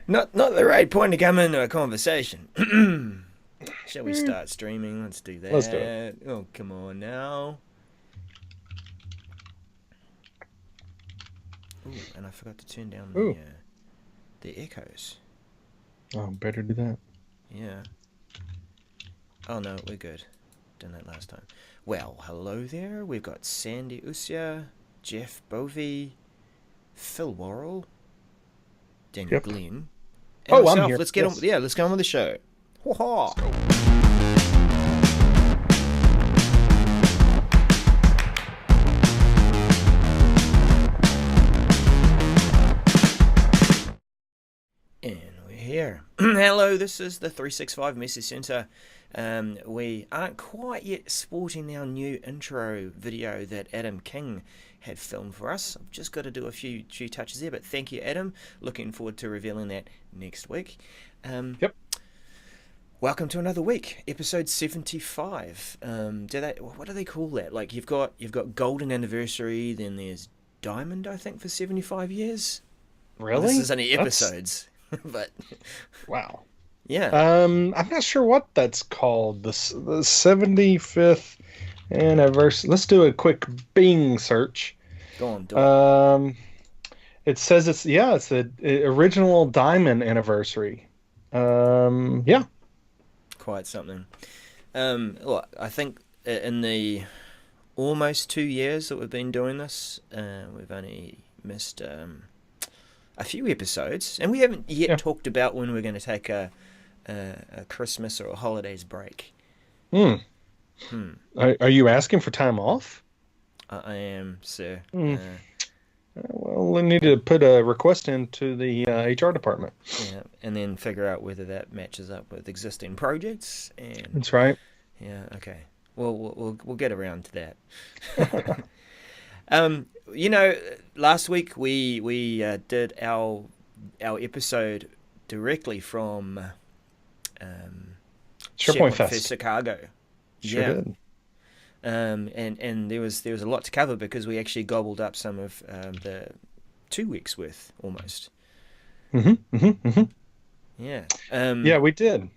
Not the right point to come into a conversation. Shall we start streaming? Let's do Let's do it. that. Oh, come on now. Ooh, and I forgot to turn down Ooh, the echoes. oh, better do that. Yeah. Oh no, we're good. Done that last time. Well, hello there. We've got Sandy Usia, Jeff Bovey, Phil Worrell, Daniel Yep. Glenn, and Oh, I'm myself. here. Let's get on. Yes. Yeah, let's get on with the show. Let's Ha go. And we're here. Hello, this is the 365 Message Center. We aren't quite yet sporting our new intro video that Adam King had filmed for us. I've just got to do a few touches there, but thank you, Adam. Looking forward to revealing that next week. Yep. Welcome to another week, episode 75. What do they call that? Like you've got golden anniversary, then there's diamond, I think, for 75 years. Well, this Really? is only That's episodes, but wow. yeah. I'm not sure what that's called. The 75th anniversary. Let's do a quick Bing search. Go on, do it. Um, it says it's the original diamond anniversary. Yeah. Quite something. Well, I think in the almost 2 years that we've been doing this, we've only missed a few episodes, and we haven't yet Yeah. talked about when we're going to take a Christmas or a holidays break. Hmm. Hmm. Are you asking for time off? I am, sir. Hmm. Well, we need to put a request into the HR department. Yeah, and then figure out whether that matches up with existing projects. And That's right. yeah, okay. Well, we'll get around to that. You know, last week we did our episode directly from SharePoint SharePoint Fest. Chicago. Sure Yeah. did. And there was a lot to cover because we actually gobbled up some of the 2 weeks worth almost. Hmm. Yeah. Yeah, we did.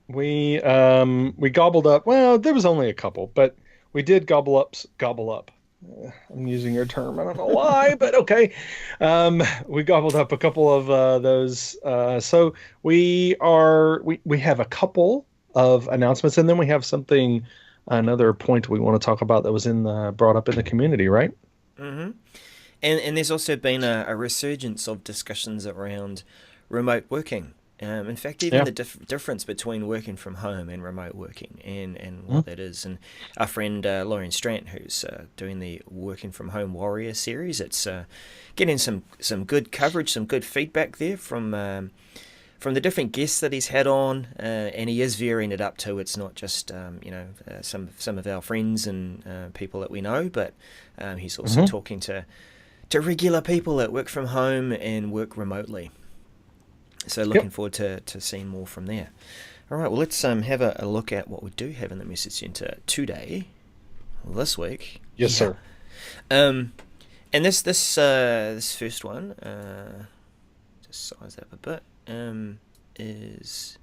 We gobbled up. Well, there was only a couple, but we did gobble up. I'm using your term. I don't know why, but okay. We gobbled up a couple of those. So we have a couple of announcements, and then we have another point we want to talk about that was brought up in the community, right? hmm And there's also been a resurgence of discussions around remote working. In fact, even Yeah. the difference between working from home and remote working, and Mhm. what that is. And our friend Lauren Strant, who's doing the Working from Home Warrior series, it's getting some good coverage, some good feedback there from the different guests that he's had on, and he is veering it up to it's not just some of our friends and people that we know, but he's also Mhm. talking to regular people that work from home and work remotely. So looking Yep. forward to seeing more from there. All right, well, let's have a look at what we do have in the message center today, this week. Yes, Yeah. sir. Um, and this first one, just size that up a bit, is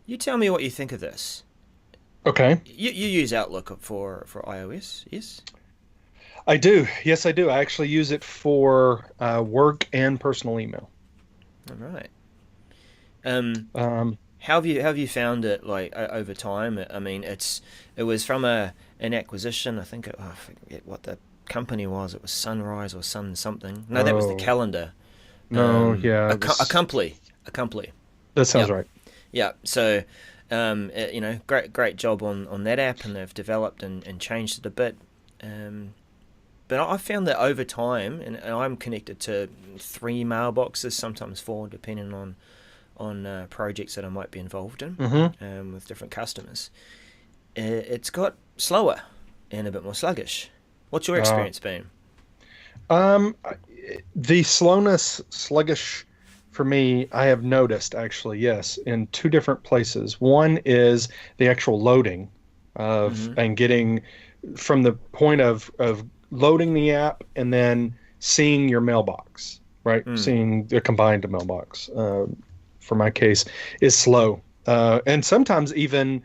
you tell me what you think of this. Okay. You use Outlook for iOS, yes? I do. Yes, I do. I actually use it for work and personal email. All right. Um, Um, how have you found it like over time? I mean, it was from an acquisition. I think I forget what the company was. It was Sunrise or Sun something. No, that was the oh, calendar. no, yeah, A Comply. that sounds Yep. right. Yeah. So, great job on that app, and they've developed and changed it a bit. But I found that over time, and I'm connected to 3 mailboxes, sometimes 4, depending on projects that I might be involved in Hmm. with different customers. It's got slower and a bit more sluggish. What's your Uh, experience been? um, I- the sluggish for me, I have noticed actually, yes, in two different places. One is the actual loading of hmm and getting from the point of loading the app and then seeing your mailbox. right? Mm. Seeing the combined mailbox, for my case, is slow, and sometimes even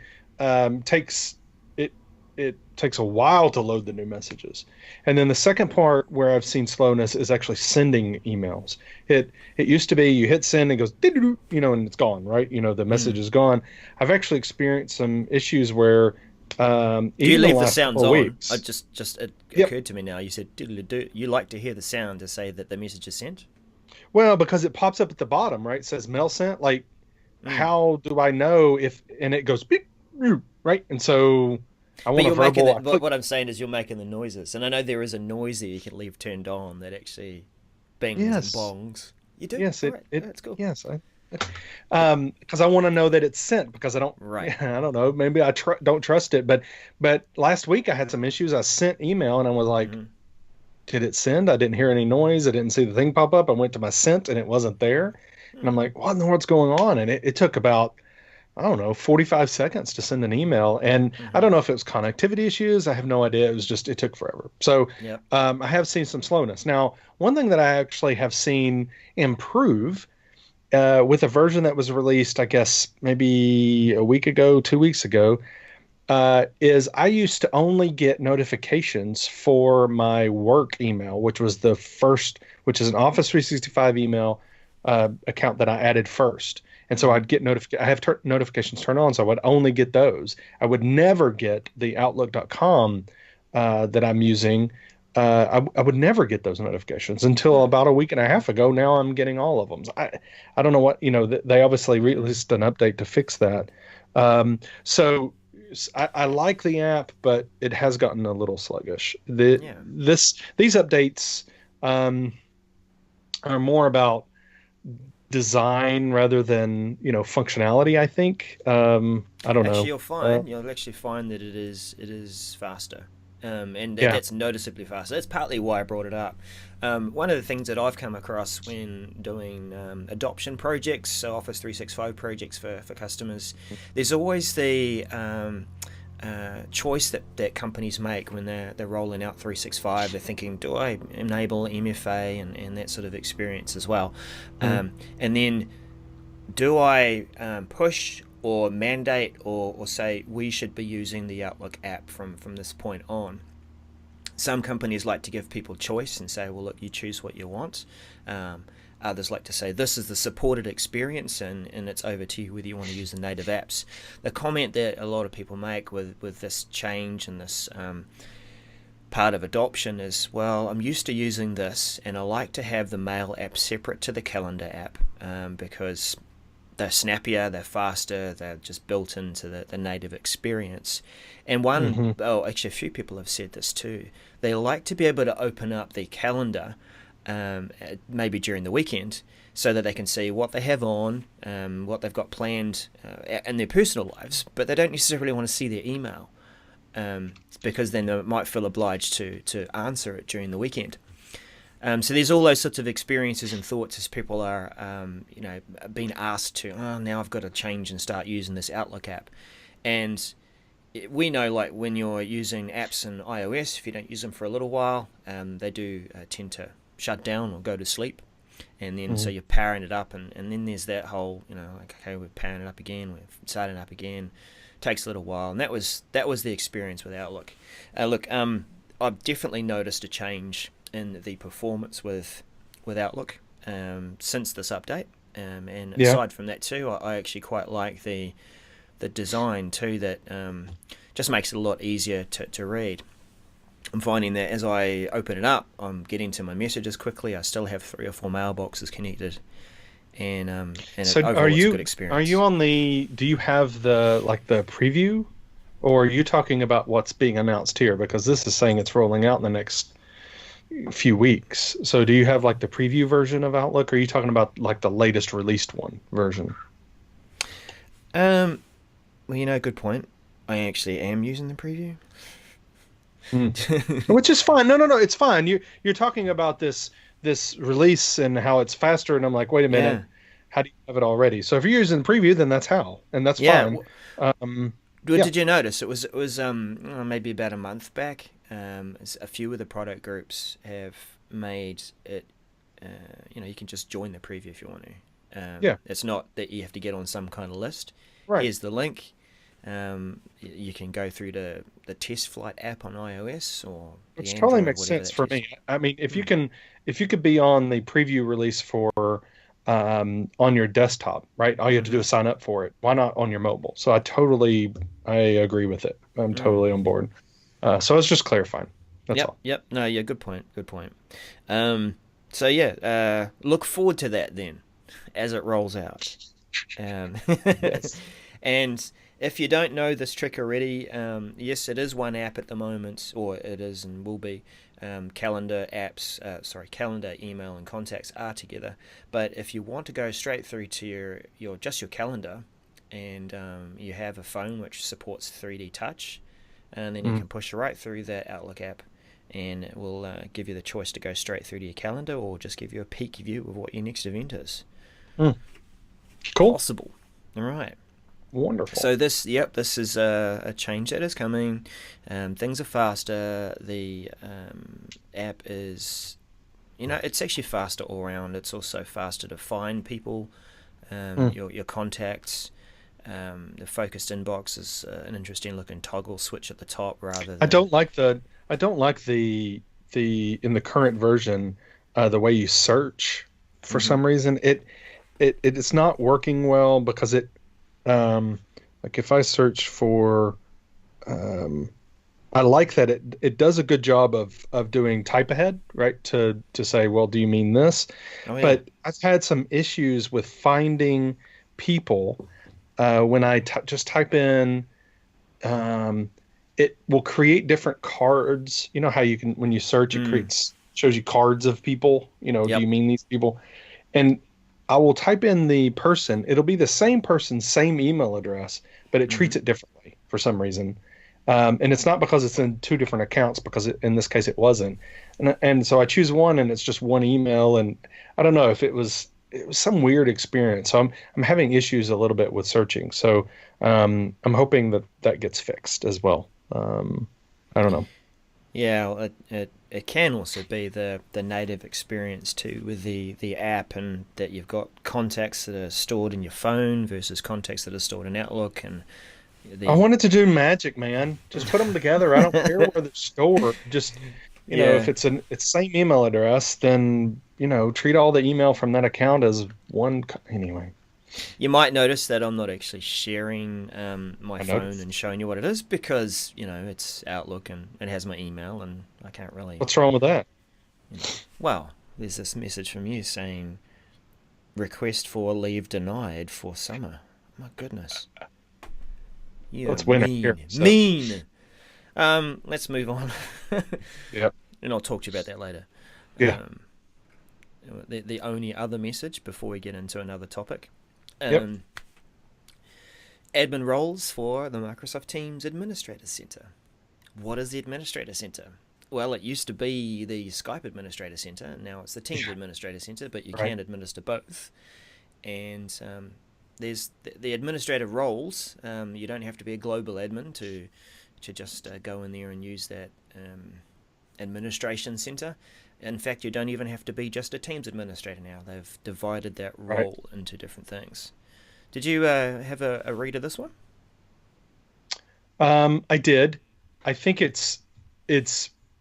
takes it it takes a while to load the new messages. And then the second part where I've seen slowness is actually sending emails. It used to be you hit send and it goes, and it's gone, right? The Mm. message is gone. I've actually experienced some issues where Do you even the leave the last sounds couple of on? I weeks. just it Yep. occurred to me now. You said diddly-do. You like to hear the sound to say that the message is sent. Well, because it pops up at the bottom, right? It says mail sent. Like, Mm. how do I know if, and it goes beep, beep, right? And so I But want a you're making verbal, I it. click, What I'm saying is you're making the noises, and I know there is a noise that you can leave turned on that actually bings and yes, bongs. You do? yes, All right, that's cool. yes, because I want to know that it's sent because I don't, Right. yeah, I don't know, maybe don't trust it, but last week I had some issues. I sent email and I was like, Mm-hmm. did it send? I didn't hear any noise. I didn't see the thing pop up. I went to my sent and it wasn't there. And I'm Mm. like, what in the world's going on? And it took about, I don't know, 45 seconds to send an email. And I Mm-hmm. don't know if it was connectivity issues. I have no idea. It was just, it took forever. So Yep. I have seen some slowness. Now, one thing that I actually have seen improve with a version that was released, I guess, maybe a week ago, 2 weeks ago, is I used to only get notifications for my work email, which was the first, which is an Office 365 email account that I added first. And so Mm. I'd get I have notifications turned on, so I would only get those. I would never get the Outlook.com that I'm using. I would never get those notifications until Mm. about a week and a half ago. Now I'm getting all of them. I don't know what, they obviously Mm. released an update to fix that. So I like the app, but it has gotten a little sluggish. Yeah. These updates um, are more about design rather than functionality. I think. I don't Actually, know. you'll actually find that it is faster, and Yeah. that's noticeably faster. That's partly why I brought it up. One of the things that I've come across when doing adoption projects, so Office 365 projects for customers, there's always the choice that companies make when they're rolling out 365. They're thinking, do I enable MFA and that sort of experience as well, Mm. and then do I push or mandate or say we should be using the Outlook app from this point on? Some companies like to give people choice and say, well, look, you choose what you want. Um, Others like to say this is the supported experience and it's over to you whether you want to use the native apps. The comment that a lot of people make with this change and this part of adoption is, well, I'm used to using this and I like to have the mail app separate to the calendar app because they're snappier, they're faster, they're just built into the native experience. And Hmm. actually, a few people have said this too. They like to be able to open up the calendar, maybe during the weekend, so that they can see what they have on, what they've got planned in their personal lives, but they don't necessarily want to see their email because then they might feel obliged to answer it during the weekend. So there's all those sorts of experiences and thoughts as people are, being asked to, oh, now I've got to change and start using this Outlook app. And we know, like, when you're using apps in iOS, if you don't use them for a little while, they do tend to shut down or go to sleep. And then so Hmm. you're powering it up, and then there's that whole, like, okay, we're powering it up again, we're starting it up again. Takes a little while, and that was the experience with Outlook. Look, I've definitely noticed a change in the performance with Outlook since this update. And Yeah. aside from that too, I actually quite like the design too. That just makes it a lot easier to read. I'm finding that as I open it up, I'm getting to my messages quickly. I still have 3 or 4 mailboxes connected, and So overall it's a good are you experience. on the do you have the preview, or are you talking about what's being announced here? Because this is saying it's rolling out in the next few weeks. So do you have like the preview version of Outlook, or are you talking about like the latest released one version? Um, well, good point. I actually am using the preview. Hmm. Which is fine. No, no, no, it's fine. You're talking about this release and how it's faster, and I'm like, wait a minute, Yeah, how do you have it already? So if you're using preview, then that's how, and that's yeah. fine. Um, Well, yeah. did you notice it was maybe about a month back? A few of the product groups have made it you can just join the preview if you want to. Yeah, It's not that you have to get on some kind of list. right. Here's the link. You can go through the test flight app on iOS or the Which totally Android, makes whatever sense that for test. me. I mean, Hmm. if you could be on the preview release for on your desktop, right? All you have to do Mm-hmm. is sign up for it. Why not on your mobile? So I agree with it. I'm Mm. totally on board. So I was just clarifying. That's Yep, all. yep. No, yeah, good point. Good point. Um, so yeah, look forward to that then, as it rolls out. Um, Yes. and if you don't know this trick already, yes, it is one app at the moment, or it is and will be. Calendar apps, calendar, email, and contacts are together. But if you want to go straight through to your calendar, and you have a phone which supports 3D touch, and then you Mm, can push right through that Outlook app, and it will give you the choice to go straight through to your calendar, or just give you a peek view of what your next event is. mm. Cool. Possible. All right. Wonderful. So this is a change that is coming. Things are faster. The app is, it's actually faster all around. It's also faster to find people, Mm. your contacts. The focused inbox is an interesting looking toggle switch at the top rather I than. don't like the I don't like the in the current version the way you search for Hmm. some reason. It is not working well because um like if I search for um I like that it does a good job of doing type ahead, right? To say, well, do you mean this? Oh yeah. But I've had some issues with finding people when I t just type in um, it will create different cards. You know how you can, when you search, it Mm. creates, shows you cards of people. Do you Yep. mean these people? And I will type in the person. It'll be the same person, same email address, but it treats Hmm. it differently for some reason. And it's not because it's in two different accounts, because in this case it wasn't. And so I choose one, and it's just one email. And I don't know if it was some weird experience. So I'm having issues a little bit with searching. So I'm hoping that that gets fixed as well. I don't know. Yeah, well, it can also be the native experience too with the app, and that you've got contacts that are stored in your phone versus contacts that are stored in Outlook, and I the wanted to do magic, man. Just put them together. I don't care where they're stored. Just, if yeah. it's same email address, then, treat all the email from that account as one. Anyway, You might notice that I'm not actually sharing my I phone noticed. and showing you what it is because it's Outlook and it has my email, and I can't really. What's wrong with that? Well, there's this message from you saying request for leave denied for summer. My goodness. You're Let's winter here. mean. So, Mean! Let's move on. yeah, And I'll talk to you about that later. yeah, Um, the only other message before we get into another topic. yep. Um, admin roles for the Microsoft Teams Administrator Center. What is the Administrator Center? Well, it used to be the Skype Administrator Center, and now it's the Teams Yeah, Administrator Center, but you right. can administer both. And there's the administrator roles. You don't have to be a global admin to just go in there and use that administration center. In fact, you don't even have to be just a Teams administrator now. They've divided that Right. role into different things. Did you have a read of this one? I did. I think it's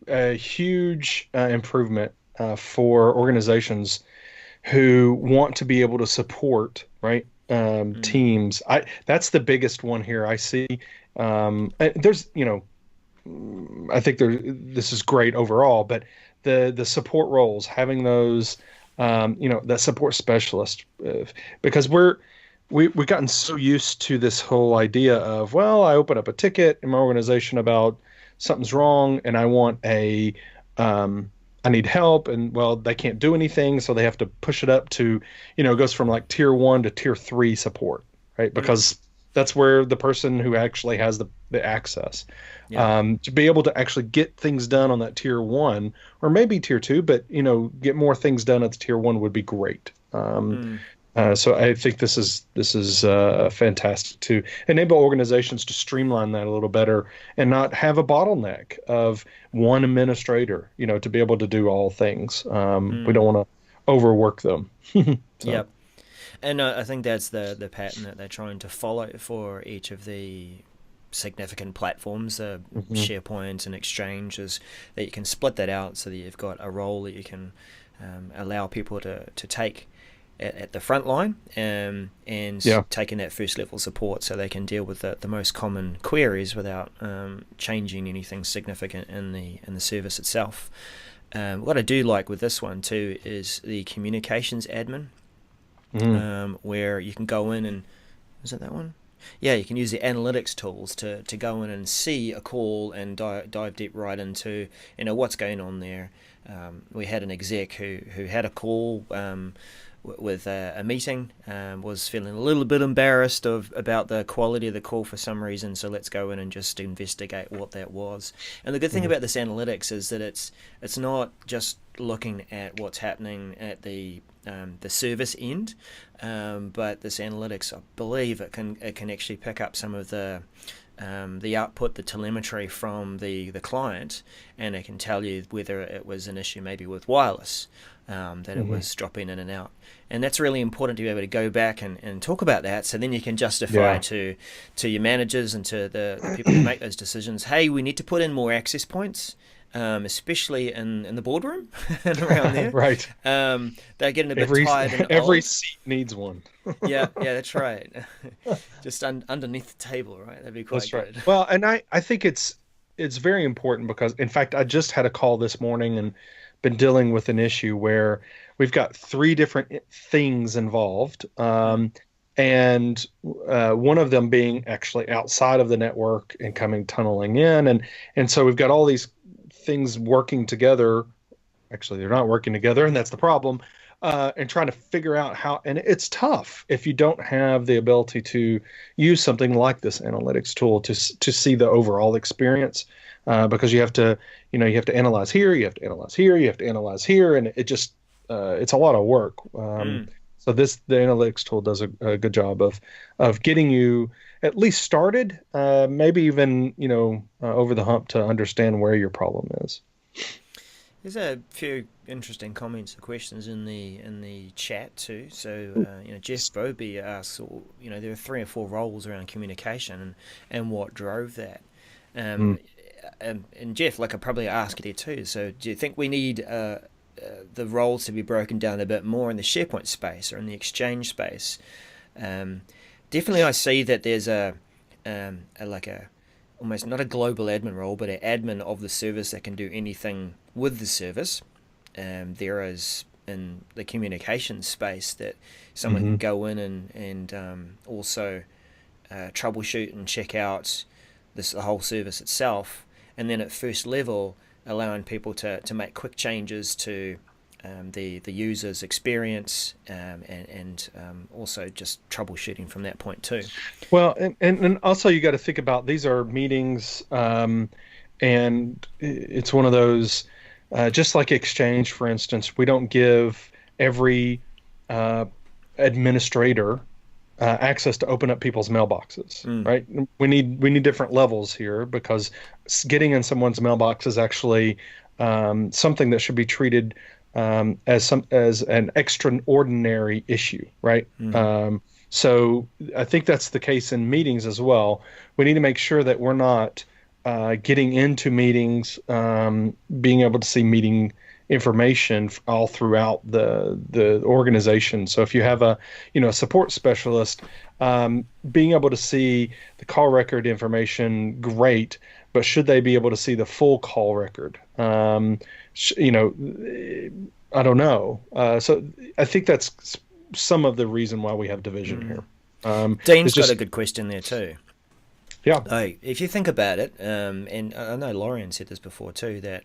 a huge improvement for organizations who want to be able to support, right? Mm. Teams. That's the biggest one here I see. There's, I think this is great overall, but the support roles, having those, that support specialist, because we've gotten so used to this whole idea of, well, I open up a ticket in my organization about something's wrong, and um, I need help, and well, they can't do anything, so they have to push it up to, it goes from like tier one to tier three support, right? Mm. Because that's where the person who actually has the access Yep. to be able to actually get things done on that tier one, or maybe tier two, but get more things done at the tier one would be great. Mm. So I think this is fantastic to enable organizations to streamline that a little better and not have a bottleneck of one administrator, to be able to do all things. We Mm. don't want to overwork them. So Yep. And I think that's the pattern that they're trying to follow for each of the significant platforms, mhm. SharePoint and Exchange, is that you can split that out so that you've got a role that you can allow people to take at the front line, and Yeah. taking that first level support so they can deal with the most common queries without changing anything significant in the service itself. What I do like with this one too is the communications admin, Mhm. where you can go in and, is it that one? Yeah, you can use the analytics tools to go in and see a call and dive deep right into what's going on there. We had an exec who had a call with a meeting, was feeling a little bit embarrassed about the quality of the call for some reason, so let's go in and just investigate what that was. And the good thing Mhm. about this analytics is that it's not just looking at what's happening at the service end, but this analytics, I believe, it can actually pick up some of the output, the telemetry from the client, and it can tell you whether it was an issue maybe with wireless, that it Mhm. was dropping in and out. And that's really important to be able to go back and talk about that, so then you can justify Yeah. to your managers and to the people who make those decisions, hey, we need to put in more access points, especially in the boardroom and around there. Right. They're getting a bit Every tired and every old. seat needs one. Yeah, yeah, that's right. Just underneath the table, right? That'd be quite That's right. good. Well, and I think it's very important because in fact I just had a call this morning and been dealing with an issue where we've got three different things involved. Mm. And one of them being actually outside of the network and coming tunneling in, and so we've got all these things working together. Actually, they're not working together, and that's the problem. And trying to figure out how, and it's tough if you don't have the ability to use something like this analytics tool to see the overall experience, because you have to analyze here, you have to analyze here, you have to analyze here, and it just it's a lot of work. Mm. So the analytics tool does a good job of getting you at least started, maybe even over the hump to understand where your problem is. There's a few interesting comments and questions in the chat too. So Jeff Bobby asks, there are 3 or 4 roles around communication, and what drove that. Mm. Um, and Jeff, like I probably ask you there too. So do you think we need the roles to be broken down a bit more in the SharePoint space or in the Exchange space? Um, Definitely, I see that there's like a almost not a global admin role, but an admin of the service that can do anything with the service. There is in the communication space that someone can Hmm. go in and also troubleshoot and check out the whole service itself, and then at first level allowing people to make quick changes to the user's experience, and also just troubleshooting from that point too. Well, and also you got to think about these are meetings, and it's one of those, just like Exchange, for instance, we don't give every uh, administrator access to open up people's mailboxes, Mm, right? We need different levels here because getting in someone's mailbox is actually something that should be treated as an extraordinary issue, right? mm, So I think that's the case in meetings as well. We need to make sure that we're not getting into meetings, being able to see meeting information all throughout the organization. So if you have a support specialist, being able to see the call record information, great, but should they be able to see the full call record? I don't know. So I think that's some of the reason why we have division mm. here. Dean's It's got a just, good question there too. yeah. If you think about it, and I know Lorian said this before too, that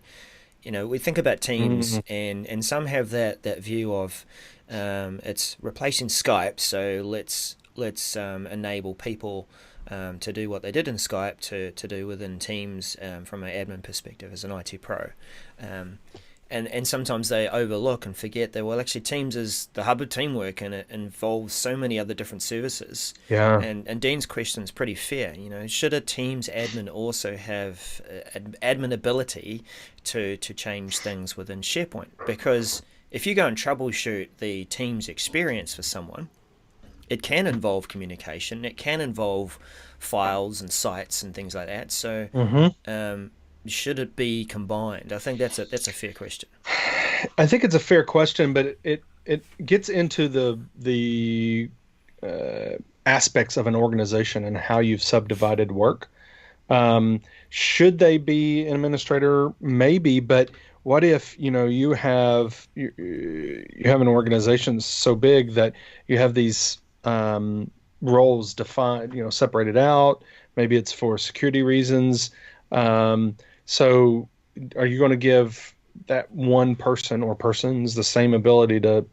we think about teams, Mhm. and some have that view of it's replacing Skype, so let's enable people to do what they did in Skype to do within Teams, from an admin perspective as an IT pro. Um, and sometimes they overlook and forget that, well, actually Teams is the hub of teamwork, and it involves so many other different services. Yeah. And Dean's question is pretty fair. Should a Teams admin also have admin ability to change things within SharePoint? Because if you go and troubleshoot the Teams experience for someone, it can involve communication. It can involve files and sites and things like that. So, Hmm. um, should it be combined? I think that's a fair question. I think it's a fair question, but it gets into the aspects of an organization and how you've subdivided work. Um, should they be an administrator? Maybe, but what if, you have an organization so big that you have these roles defined, separated out. Maybe it's for security reasons. Um, so are you going to give that one person or persons the same ability to,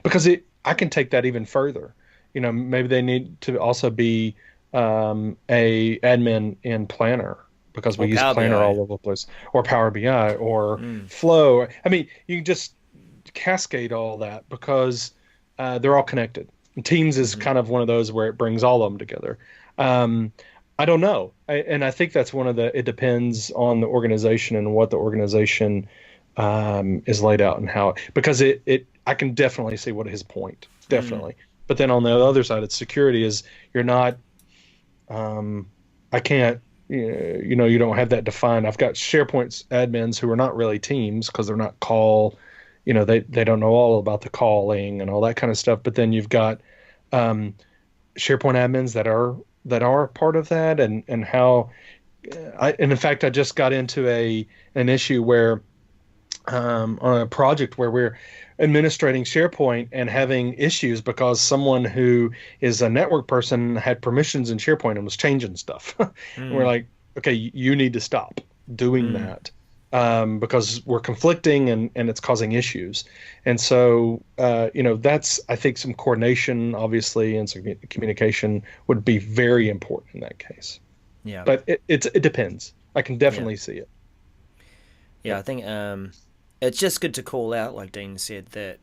because I can take that even further. Maybe they need to also be a admin in Planner because we Or use Power Planner BI. all over the place, or Power BI, or Mm, Flow. I mean, you can just cascade all that because they're all connected. And Teams is hmm kind of one of those where it brings all of them together. Um, I don't know, and I think that's one of the. It depends on the organization and what the organization is laid out and how. Because it I can definitely see what his point, mm, definitely. But then on the other side, it's security. Is you're not um, I can't, you don't have that defined. I've got SharePoint admins who are not really teams because they're not they don't know all about the calling and all that kind of stuff. But then you've got um, SharePoint admins that are part of that, and how and in fact, I just got into an issue where on a project where we're administrating SharePoint and having issues because someone who is a network person had permissions in SharePoint and was changing stuff. And we're mm, like, okay, you need to stop doing mm. that because we're conflicting and it's causing issues. And so, that's, I think, some coordination, obviously, and some communication would be very important in that case. Yeah, But it depends. I can yeah, definitely see it. yeah. Yep. I think it's just good to call out, like Dean said, that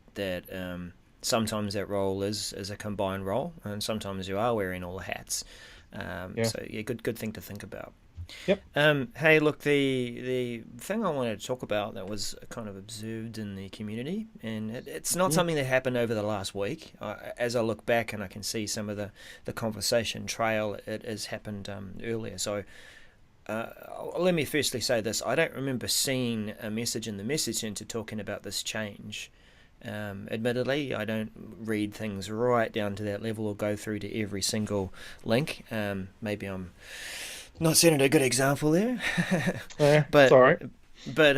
sometimes that role is a combined role, and sometimes you are wearing all the hats. Yeah. So yeah, good thing to think about. Yep. Hey, look, the thing I wanted to talk about that was kind of observed in the community, and it's not Mm. something that happened over the last week. As I look back and I can see some of the conversation trail, it has happened earlier. So uh, let me firstly say this: I don't remember seeing a message in the message center talking about this change. Admittedly, I don't read things right down to that level or go through to every single link. Maybe I'm not setting a good example there, It's but all right. but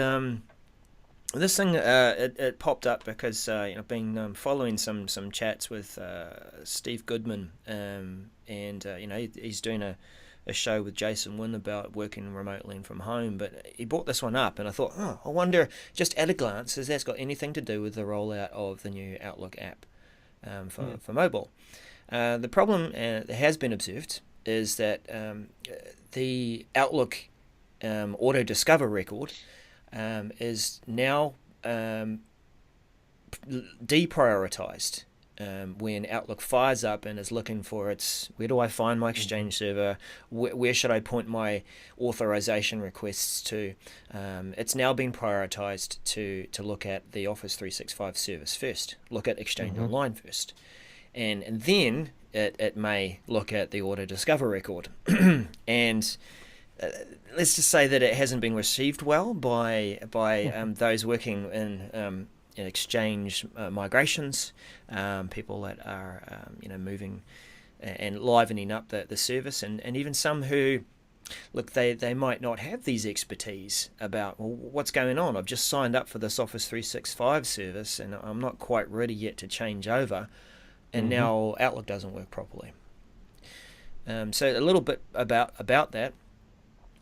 this thing it popped up because I've been following some chats with Steve Goodman, and he's doing a show with Jason Wynn about working remotely and from home. But he brought this one up, and I thought, oh, I wonder, just at a glance, has that got anything to do with the rollout of the new Outlook app Mm. for mobile? The problem that has been observed is that the Outlook auto discover record is now deprioritized when Outlook fires up and is looking for its where do I find my Mhm. Exchange server, where should I point my authorization requests to. It's now been prioritized to look at the Office 365 service first, look at Exchange Mhm. Online first, and then it may look at the auto discover record. And uh, let's just say that it hasn't been received well by those working in Exchange migrations, people that are moving and livening up the service, and even some who look, they might not have these expertise about, well, what's going on. I've just signed up for this Office 365 service and I'm not quite ready yet to change over, and Mhm. now Outlook doesn't work properly. So a little bit about that.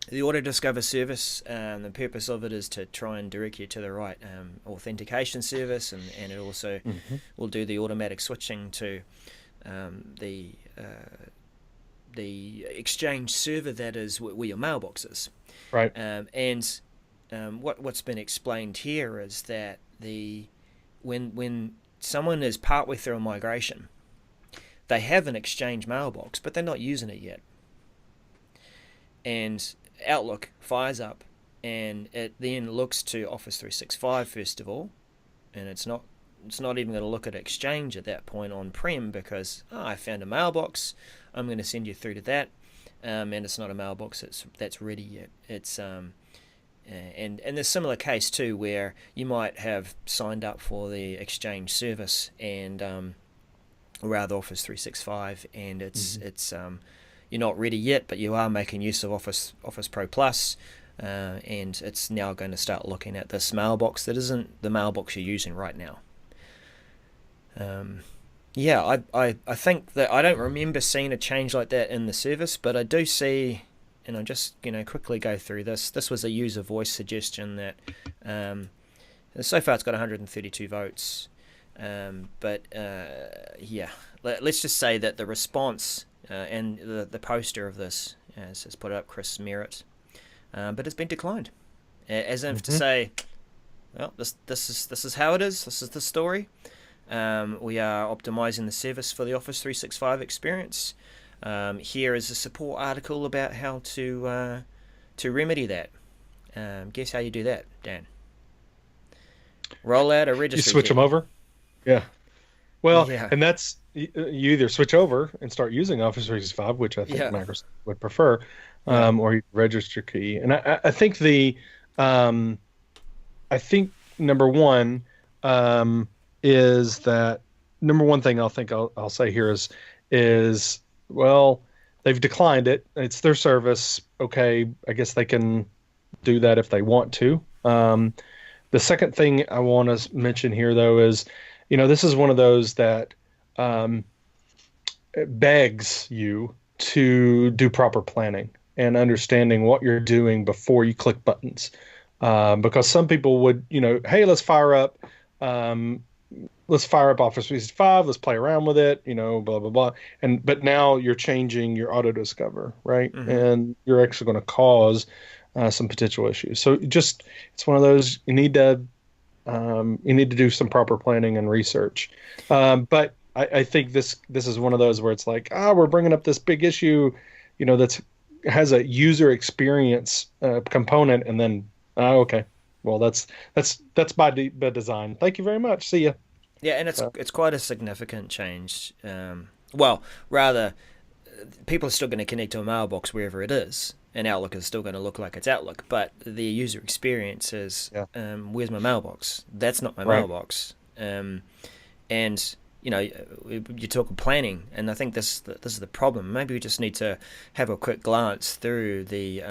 The auto discover service, the purpose of it is to try and direct you to the right authentication service, and it also Mhm. will do the automatic switching to um, the uh, the Exchange server that is where your mailbox is. Right. And what's been explained here is that the when someone is partway through a migration, they have an Exchange mailbox, but they're not using it yet, and Outlook fires up, and it then looks to Office 365 first of all, and it's not it's not even going to look at Exchange at that point on-prem because I found a mailbox. I'm going to send you through to that, and it's not a mailbox that's ready yet. It's and there's a similar case too where you might have signed up for the Exchange service and or rather Office 365, and it's you're not ready yet, but you are making use of Office Pro Plus. And it's now going to start looking at this mailbox that isn't the mailbox you're using right now. I think that I don't remember seeing a change like that in the service, but I do see, and I'll just quickly go through this. This was a user voice suggestion that so far it's got 132 votes, but let's just say that the response and the poster of this has put up Chris Merritt. But it's been declined, as if to say, well, this is how it is. This is the story. We are optimizing the service for the Office 365 experience. Here is a support article about how to remedy that. Guess how you do that, Dan? Roll out a registry. You switch them over. Yeah. Well, Yeah. and that's you either switch over and start using Office 365, which I think Microsoft would prefer, or you register key. And I think I think number one is that number one thing I'll say here is well, they've declined it. It's their service. Okay, I guess they can do that if they want to. The second thing I want to mention here, though, is this is one of those that begs you to do proper planning and understanding what you're doing before you click buttons. Because some people would, hey, let's fire up Office 365, let's play around with it, blah, blah, blah. But now you're changing your auto discover, right? Mm-hmm. And you're actually going to cause some potential issues. So it's one of those, you need to do some proper planning and research. But I think this is one of those where it's like, we're bringing up this big issue, has a user experience component, and then okay, well that's by design. Thank you very much. See ya. Yeah, and it's quite a significant change. Well, rather, people are still going to connect to a mailbox wherever it is, and Outlook is still going to look like it's Outlook, but the user experience is, where's my mailbox? That's not my mailbox. And you're talking planning, and I think this is the problem. Maybe we just need to have a quick glance through the.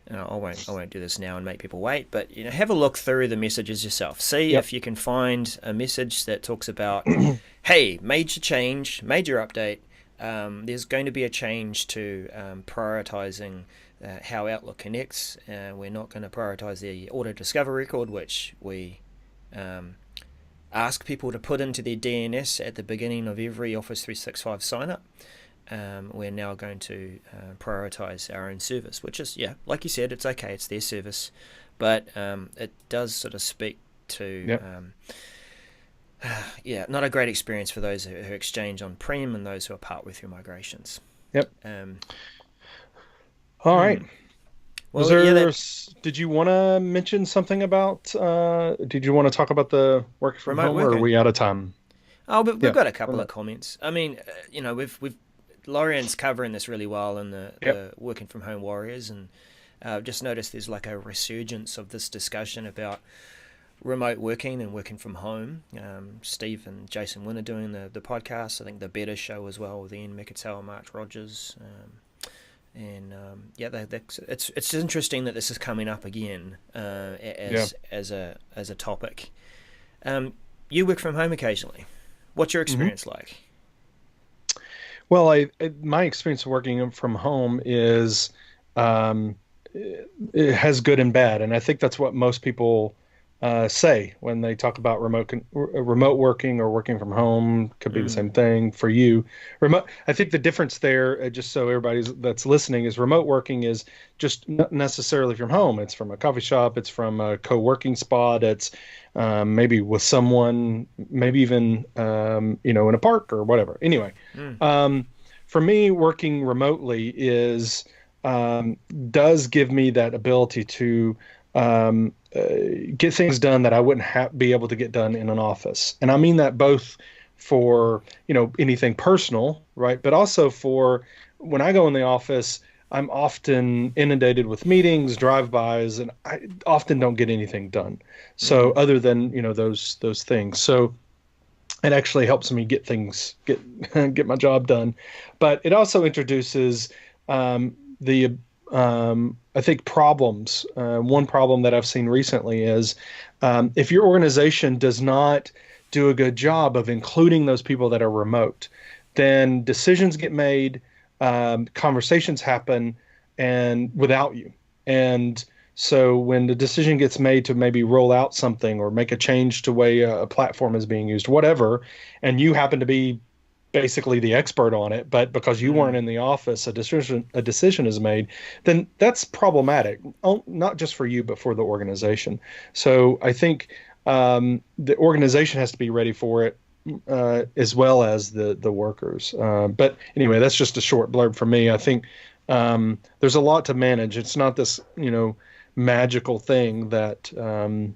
I won't do this now and make people wait, but have a look through the messages yourself. See if you can find a message that talks about, hey, major change, major update. There's going to be a change to prioritizing how Outlook connects. We're not going to prioritize the auto discover record, which we ask people to put into their DNS at the beginning of every Office 365 sign up. We're now going to prioritize our own service, which is, like you said, it's okay, it's their service, but it does sort of speak to not a great experience for those who exchange on-prem and those who are part with your migrations. All right. Well, did you want to mention something about, did you want to talk about the work from home, or are we out of time? Oh, but we've got a couple of comments. I mean, we've Lorian's covering this really well in the working from home warriors, and just noticed there's like a resurgence of this discussion about remote working and working from home. Steve and Jason Wynn are doing the podcast. I think the Better Show as well with Ian McIntyre and Mark Rogers. It's interesting that this is coming up again as a topic. You work from home occasionally. What's your experience like? Well, my experience working from home is it has good and bad, and I think that's what most people say when they talk about remote working or working from home. Could be the same thing for you. Remote. I think the difference there, just so everybody that's listening, is remote working is just not necessarily from home. It's from a coffee shop. It's from a co-working spot. It's maybe with someone, maybe even in a park or whatever. Anyway, for me, working remotely does give me that ability to get things done that I wouldn't be able to get done in an office. And I mean that both for, anything personal, right? But also for when I go in the office, I'm often inundated with meetings, drive-bys, and I often don't get anything done. So Mm. other than, those things. So it actually helps me get get my job done. But it also introduces the I think problems. One problem that I've seen recently is if your organization does not do a good job of including those people that are remote, then decisions get made, conversations happen, and without you. And so when the decision gets made to maybe roll out something or make a change to way a platform is being used, whatever, and you happen to be basically the expert on it, but because you weren't Mm. in the office, a decision is made, then that's problematic. Not just for you, but for the organization. So I think the organization has to be ready for it, as well as the workers. But anyway, that's just a short blurb for me. I think there's a lot to manage. It's not this, magical thing that ooh,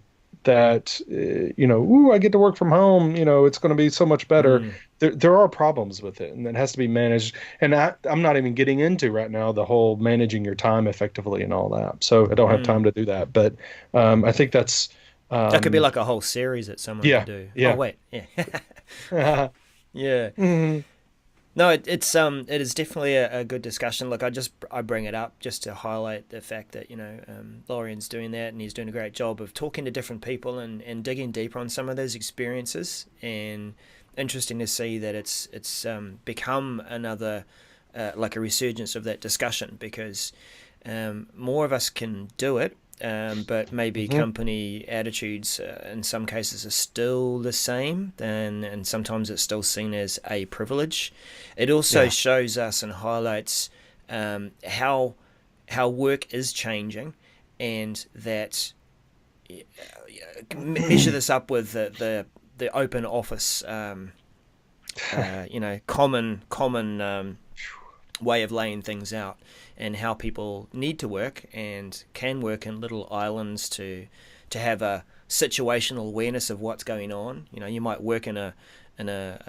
I get to work from home. It's going to be so much better. Mm. There are problems with it, and it has to be managed. And I'm not even getting into right now the whole managing your time effectively and all that. So I don't have Mm. time to do that. But I think that's That could be um, like a whole series that someone could yeah, do. Oh yeah. wait, yeah, yeah. Mhm. No, it is definitely a good discussion. Look, I bring it up just to highlight the fact that Lorian's doing that, and he's doing a great job of talking to different people and digging deeper on some of those experiences. And interesting to see that it's become another like a resurgence of that discussion, because more of us can do it, but maybe Mhm. company attitudes in some cases are still the same, and sometimes it's still seen as a privilege. It also Yeah. shows us and highlights how work is changing, and that measure this up with the open office, common way of laying things out, and how people need to work and can work in little islands to have a situational awareness of what's going on. You might work in a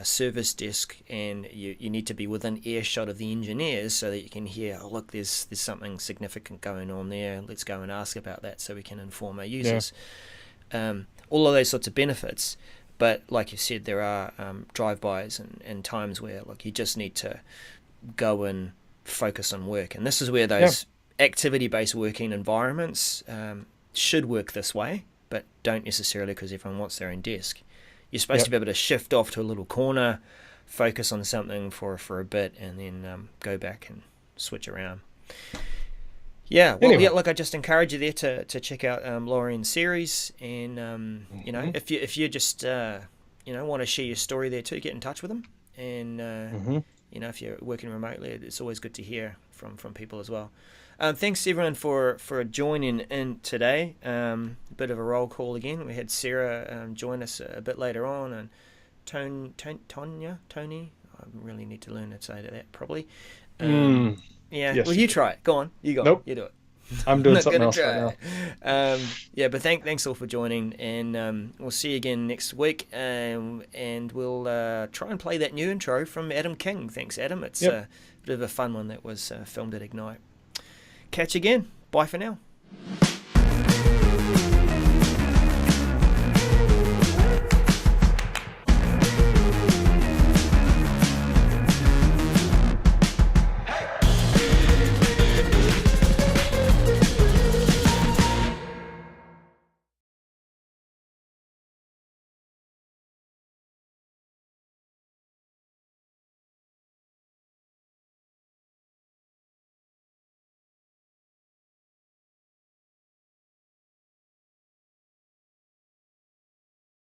service desk, and you need to be within earshot of the engineers so that you can hear, oh look, there's something significant going on there. Let's go and ask about that so we can inform our Yeah. users. All of those sorts of benefits. But like you said, there are drive-bys and times where you just need to go and focus on work. And this is where Yeah. those activity-based working environments should work this way, but don't necessarily, because everyone wants their own desk. You're supposed to Yep. be able to shift off to a little corner, focus on something for a bit, and then go back and switch around. Yeah, well, yeah. Anyway. Look, I just encourage you there to check out Lorian's series, and Mhm. if you just want to share your story there too, get in touch with him, and Mhm. if you're working remotely, it's always good to hear from people as well. Thanks everyone for joining in today. A bit of a roll call again. We had Sarah join us a bit later on, and Tony. I really need to learn to say that properly. Um, Mm. yeah, well, Yes, you you do. try it. Go on, you go. Nope. You do it. I'm I'm doing not something gonna else right try. now. Yeah, but thanks all for joining, and we'll see you again next week. And we'll try and play that new intro from Adam King. Thanks, Adam. It's Yep. a bit of a fun one that was filmed at Ignite. Catch you again. Bye for now.